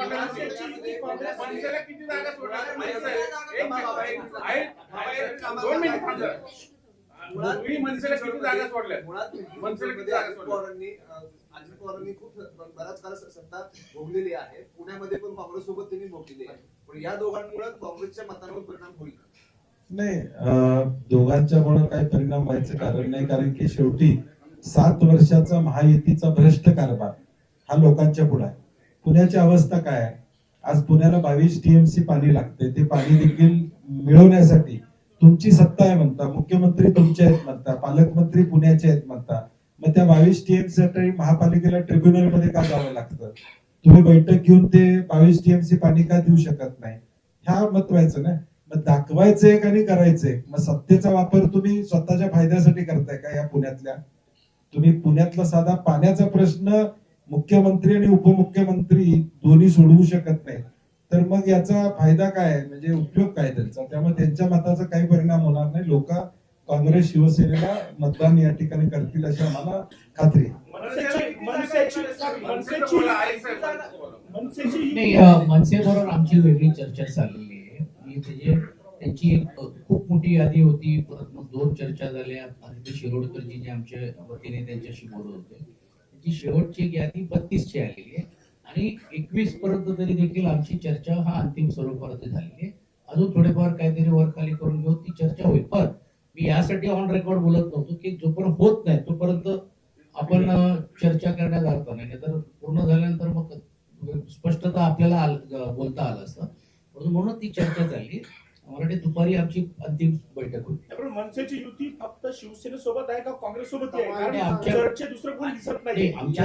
मनसेला किती जागा सोडल्या? दोन मिनिट थांबा. तुम्ही मनसेला किती जागा सोडल्या? मनसेला किती जागा सोडल्या? अजित पवारांनी खूप बराच काळ सत्ता भोगलेली आहे. पुण्यामध्ये पण काँग्रेस सोबत त्यांनी भोगलेली आहे. पण या दोघांमुळे काँग्रेसच्या मतांवर परिणाम होईल का? नाही, दोघांच्या मुळे काही परिणाम व्हायचं कारण नाही, कारण की शेवटी 7 वर्षाचा महायुतीचा भ्रष्ट कारभार हा लोकांच्या पुढे आहे. पुण्याची अवस्था काय आहे? आज पुण्याला 22 टीएमसी पाणी लागते. ते पाणी देखील मिळवण्यासाठी तुमची सत्ता आहे म्हणता, मुख्यमंत्री तुमचे आहेत म्हणता, पालकमंत्री पुण्याचे आहेत म्हणता. मग त्या 22 टीएमसी साठी महापालिकेला ट्रिब्युनल मध्ये का जावं लागतं? तुम्ही बैठक घेऊन ते 22 टीएमसी पाणी का देऊ शकत नाही? ह्या महत्वाचं ना. मग दाखवायचंय का नाही करायचंय? मग सत्तेचा वापर तुम्ही स्वतःच्या फायद्यासाठी करताय का? या पुण्यातल्या तुम्ही पुण्यातला साधा पाण्याचा प्रश्न मुख्यमंत्री आणि उपमुख्यमंत्री दोन्ही सोडवू शकत नाही, तर मग याचा फायदा काय? म्हणजे उपयोग काय त्यांचा? त्यामुळे त्यांच्या मताचा काही परिणाम होणार नाही. लोक काँग्रेस शिवसेनेला मतदान या ठिकाणी करतील अशी आम्हाला खात्री आहे. मनसेबरोबर आमची वेगळी चर्चा चाललेली आहे. त्यांची खूप मोठी यादी होती, परत मग 2 चर्चा झाल्या. आदित्य शिरोडकरजी जे आमच्या वतीने त्यांच्याशी बोलत होते, त्याची शेवटची एक यादी 32 ची आलेली आहे आणि 21 पर्यंत तरी देखील आमची चर्चा हा अंतिम स्वरूपात झालेली आहे. अजून थोडेफार काहीतरी वर खाली करून घेऊन ती चर्चा होईल. पण मी यासाठी ऑन रेकॉर्ड बोलत नव्हतो की जोपर्यंत होत नाही तोपर्यंत आपण चर्चा करण्यात अर्थ नाही, तर पूर्ण झाल्यानंतर मग स्पष्टता आपल्याला बोलता आलं असतं. म्हणून ती चर्चा झाली. मला वाटते दुपारी आमची अंतिम बैठक होती. मनसेची युती फक्त शिवसेनेसोबत आहे का काँग्रेस सोबत आहे? दुसरं कोणी दिसत नाही. आमच्या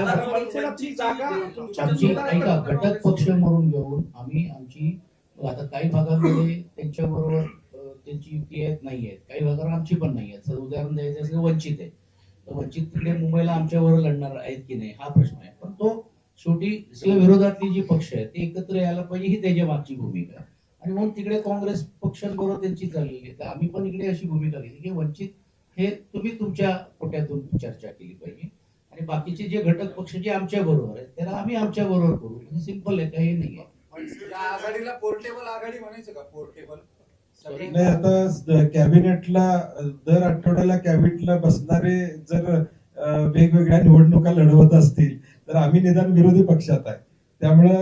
घटक पक्ष म्हणून घेऊन आम्ही आमची आता काही भागांमध्ये त्यांच्या बरोबर त्यांची युती आहेत, नाही आहेत, काही भागावर आमची पण नाही आहेत. उदाहरण द्यायचं असेल वंचित आहे, तर वंचित तिकडे मुंबईला आमच्याबरोबर लढणार आहेत की नाही हा प्रश्न आहे. पण तो शेवटी विरोधातली जी पक्ष आहेत ते एकत्र यायला पाहिजे ही त्याच्या मागची भूमिका आहे. आणि म्हणून तिकडे काँग्रेस पक्षांबरोबर त्यांची चाललेली आहे. तर आम्ही पण इकडे अशी भूमिका घेतली की वंचित हे तुम्ही तुमच्या कोट्यातून चर्चा केली पाहिजे आणि बाकीचे जे घटक पक्ष जे आमच्या बरोबर आहेत त्याला आम्ही आमच्या बरोबर करू. सिंपल आहे, काही नाही आहे. आघाडीला पोर्टेबल आघाडी म्हणायचं का? पोर्टेबल नाही, आता कॅबिनेटला दर आठवड्याला कॅबिनेटला बसणारे जर वेगवेगळ्या निवडणुका लढवत असतील तर आम्ही निदान विरोधी पक्षात आहे. त्यामुळे